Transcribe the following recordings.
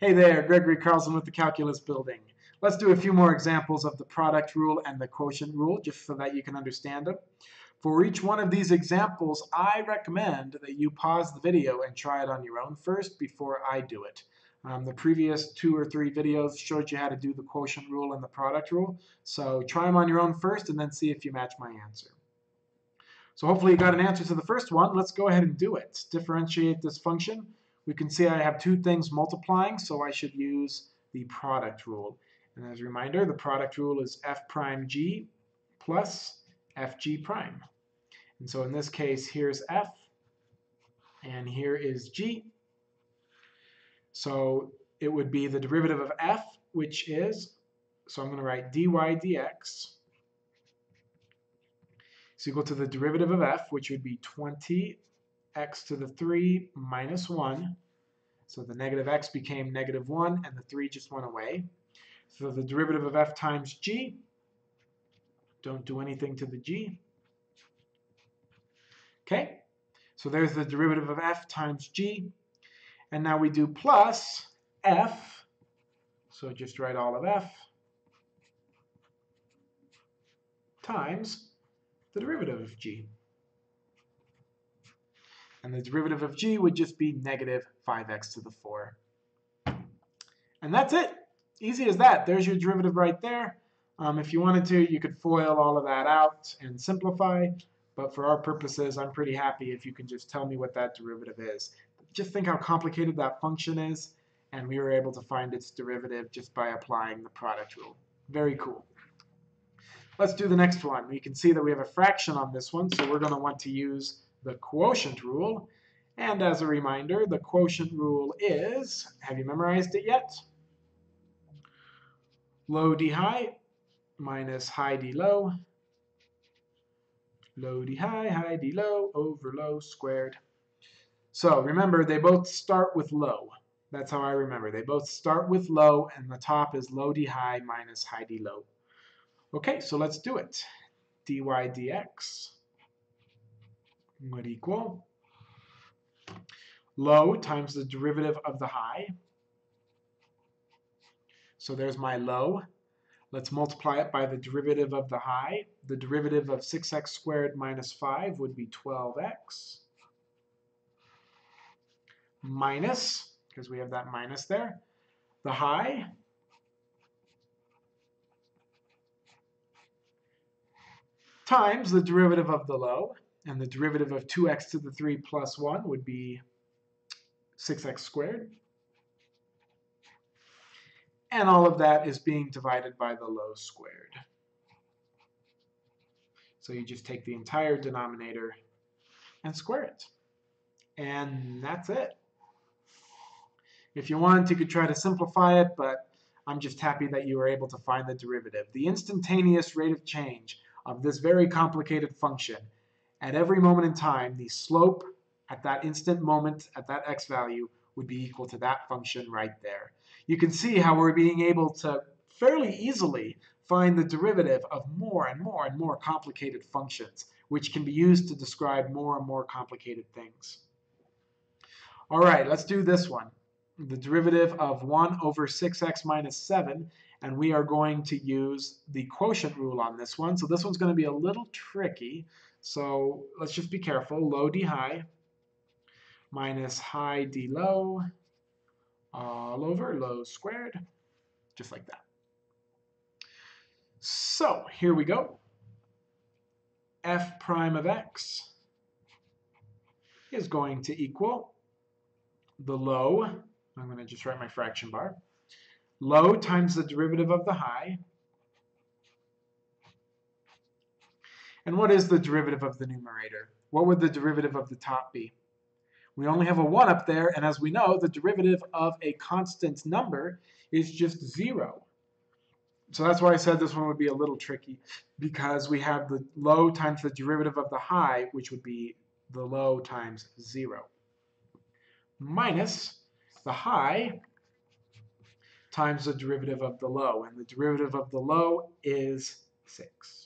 Hey there, Gregory Carlson with the Calculus Building. Let's do a few more examples of the product rule and the quotient rule, just so that you can understand them. For each one of these examples, I recommend that you pause the video and try it on your own first before I do it. The previous 2 or 3 videos showed you how to do the quotient rule and the product rule, so try them on your own first and then see if you match my answer. So hopefully you got an answer to the first one. Let's go ahead and do it. Differentiate this function. We can see I have 2 things multiplying, so I should use the product rule. And as a reminder, the product rule is f prime g plus fg prime. And so in this case, here's f, and here is g. So it would be the derivative of f, which is, so I'm going to write dy dx is equal to the derivative of f, which would be 20 x to the 3 minus 1. So the negative x became negative 1, and the 3 just went away. So the derivative of f times g, don't do anything to the g. Okay, so there's the derivative of f times g. And now we do plus f, so just write all of f, times the derivative of g. And the derivative of g would just be negative 5x to the 4. And that's it. Easy as that. There's your derivative right there. If you wanted to, you could FOIL all of that out and simplify. But for our purposes, I'm pretty happy if you can just tell me what that derivative is. Just think how complicated that function is. And we were able to find its derivative just by applying the product rule. Very cool. Let's do the next one. We can see that we have a fraction on this one, so we're going to want to use the quotient rule. And as a reminder, the quotient rule is, have you memorized it yet? Low d high minus high d low. Low d high d low over low squared. So remember, they both start with low. That's how I remember. They both start with low, and the top is low d high minus high d low. Okay, so let's do it. dy dx would equal low times the derivative of the high. So there's my low. Let's multiply it by the derivative of the high. The derivative of 6x squared minus 5 would be 12x. Minus, because we have that minus there, the high. Times the derivative of the low. And the derivative of 2x to the 3 plus 1 would be 6x squared. And all of that is being divided by the low squared. So you just take the entire denominator and square it. And that's it. If you want, you could try to simplify it, but I'm just happy that you were able to find the derivative. The instantaneous rate of change of this very complicated function, at every moment in time, the slope at that instant moment, at that x value, would be equal to that function right there. You can see how we're being able to fairly easily find the derivative of more and more and more complicated functions, which can be used to describe more and more complicated things. All right, let's do this one. The derivative of 1 over 6x minus 7, and we are going to use the quotient rule on this one. So this one's going to be a little tricky, so let's just be careful. Low d high minus high d low all over low squared, just like that. So here we go. F prime of x is going to equal the low, I'm going to just write my fraction bar, low times the derivative of the high. And what is the derivative of the numerator? What would the derivative of the top be? We only have a 1 up there, and as we know, the derivative of a constant number is just 0. So that's why I said this one would be a little tricky, because we have the low times the derivative of the high, which would be the low times 0, minus the high times the derivative of the low, and the derivative of the low is 6.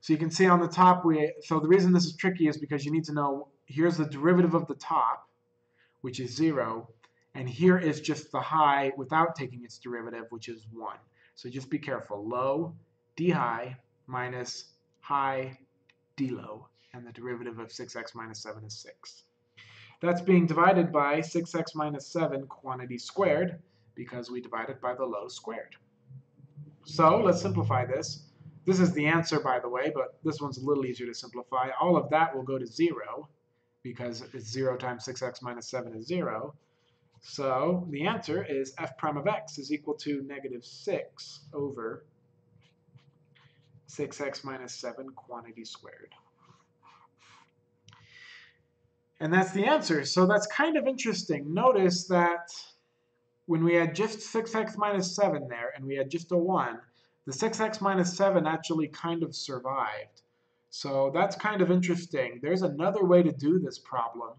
So you can see on the top, so the reason this is tricky is because you need to know, here's the derivative of the top, which is 0, And here is just the high without taking its derivative, which is 1. So just be careful. Low d high minus high d low. And the derivative of 6x minus 7 is 6. That's being divided by 6x minus 7 quantity squared, because we divided by the low squared. So let's simplify this. This is the answer, by the way, but this one's a little easier to simplify. All of that will go to 0, because it's 0 times 6x minus 7 is 0. So the answer is f prime of x is equal to negative 6 over 6x minus 7 quantity squared. And that's the answer. So that's kind of interesting. Notice that when we had just 6x minus 7 there, and we had just a 1, the 6x minus 7 actually kind of survived. So that's kind of interesting. There's another way to do this problem,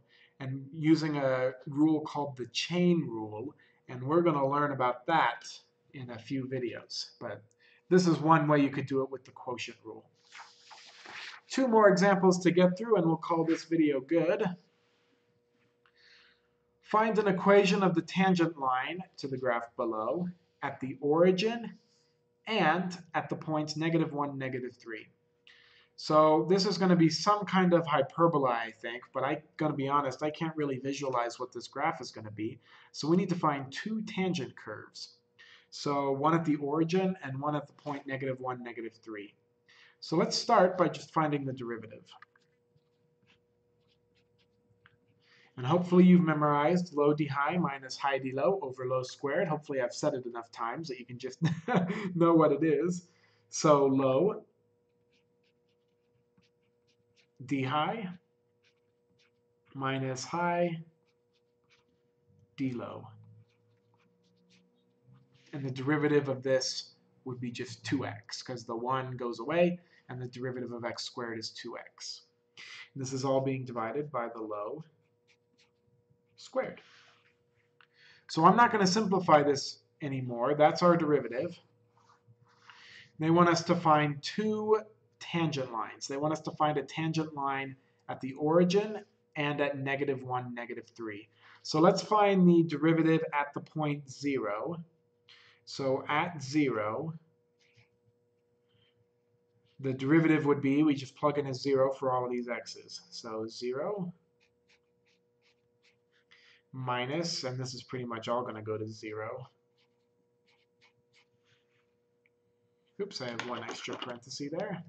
and using a rule called the chain rule, and we're going to learn about that in a few videos. But this is one way you could do it with the quotient rule. 2 more examples to get through, and we'll call this video good. Find an equation of the tangent line to the graph below at the origin and at the points -1, -3. So this is going to be some kind of hyperbola, I think, but I'm going to be honest, I can't really visualize what this graph is going to be. So we need to find 2 tangent curves. So one at the origin and one at the point -1, -3. So let's start by just finding the derivative. And hopefully you've memorized low d high minus high d low over low squared. Hopefully I've said it enough times that you can just know what it is. So low d high minus high d low. And the derivative of this would be just 2x, because the 1 goes away, and the derivative of x squared is 2x. And this is all being divided by the low squared. So I'm not going to simplify this anymore. That's our derivative. They want us to find 2 tangent lines. They want us to find a tangent line at the origin and at -1, -3. So let's find the derivative at the point 0. So at 0, the derivative would be, we just plug in a 0 for all of these x's. So 0 minus, and this is pretty much all going to go to 0. Oops, I have one extra parenthesis there.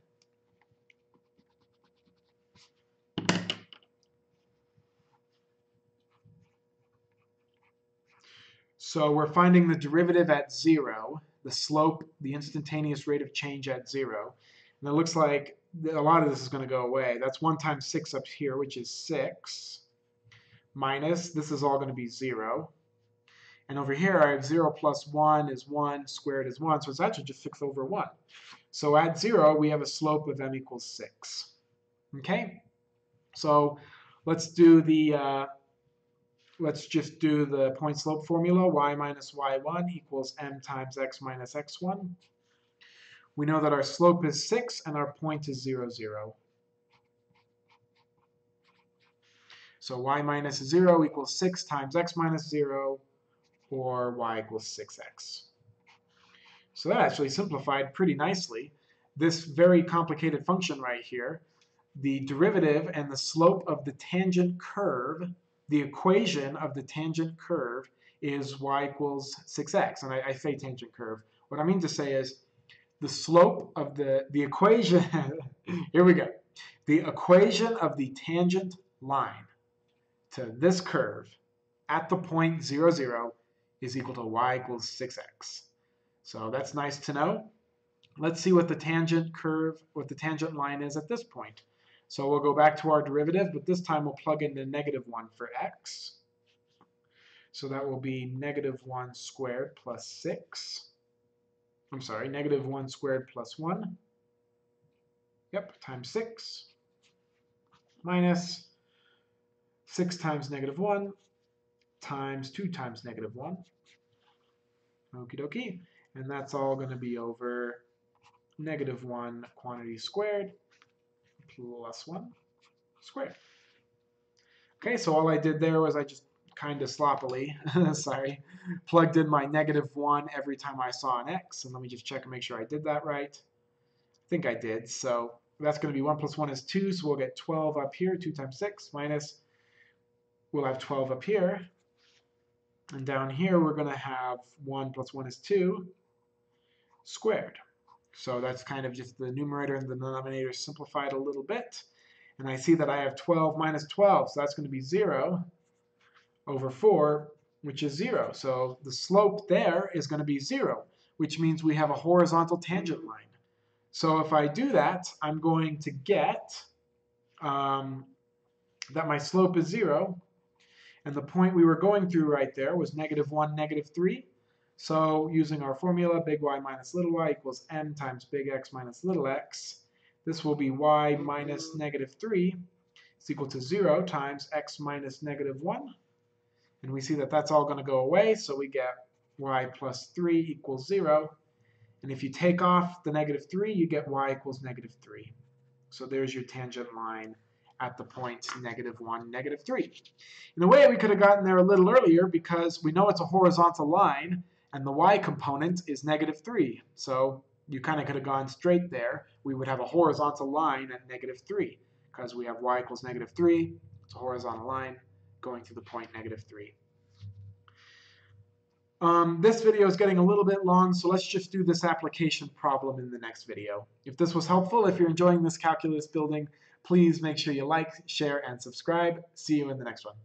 So we're finding the derivative at 0, the slope, the instantaneous rate of change at 0. And it looks like a lot of this is going to go away. That's 1 times 6 up here, which is 6, minus, this is all going to be 0. And over here, I have 0 plus 1 is 1, squared is 1, so it's actually just 6 over 1. So at 0, we have a slope of m equals 6. Okay? So let's do the... let's just do the point slope formula. Y minus y1 equals m times x minus x1. We know that our slope is 6 and our point is 0, 0. So y minus 0 equals 6 times x minus 0, or y equals 6x. So that actually simplified pretty nicely. This very complicated function right here, the derivative and the slope of the tangent curve, the equation of the tangent curve is y equals 6x. And I say tangent curve. What I mean to say is the slope of the equation, here we go. The equation of the tangent line to this curve at the point 0, 0 is equal to y equals 6x. So that's nice to know. Let's see what the tangent curve, what the tangent line is at this point. So we'll go back to our derivative, but this time we'll plug in the -1 for x. So that will be -1 squared plus 6. I'm sorry, -1 squared plus 1. Yep, times 6. Minus 6 times -1 times 2 times -1. Okie dokie. And that's all going to be over -1 quantity squared plus 1 squared. Okay, so all I did there was I just kind of sloppily, sorry, plugged in my -1 every time I saw an x. And let me just check and make sure I did that right. I think I did. So that's going to be 1 plus 1 is 2, so we'll get 12 up here. 2 times 6 minus, we'll have 12 up here. And down here, we're going to have 1 plus 1 is 2 squared. So that's kind of just the numerator and the denominator simplified a little bit. And I see that I have 12 minus 12, so that's going to be 0 over 4, which is 0. So the slope there is going to be 0, which means we have a horizontal tangent line. So if I do that, I'm going to get that my slope is 0. And the point we were going through right there was -1, -3. So using our formula, big Y minus little y equals m times big X minus little x. This will be y minus -3 is equal to 0 times x minus -1. And we see that that's all going to go away, so we get y plus 3 equals 0. And if you take off the -3, you get y equals -3. So there's your tangent line at the point -1, -3. In a way, we could have gotten there a little earlier because we know it's a horizontal line, and the y component is -3. So you kind of could have gone straight there. We would have a horizontal line at -3 because we have y equals -3. It's a horizontal line going through the point -3. This video is getting a little bit long, so let's just do this application problem in the next video. If this was helpful, if you're enjoying this calculus building, please make sure you like, share, and subscribe. See you in the next one.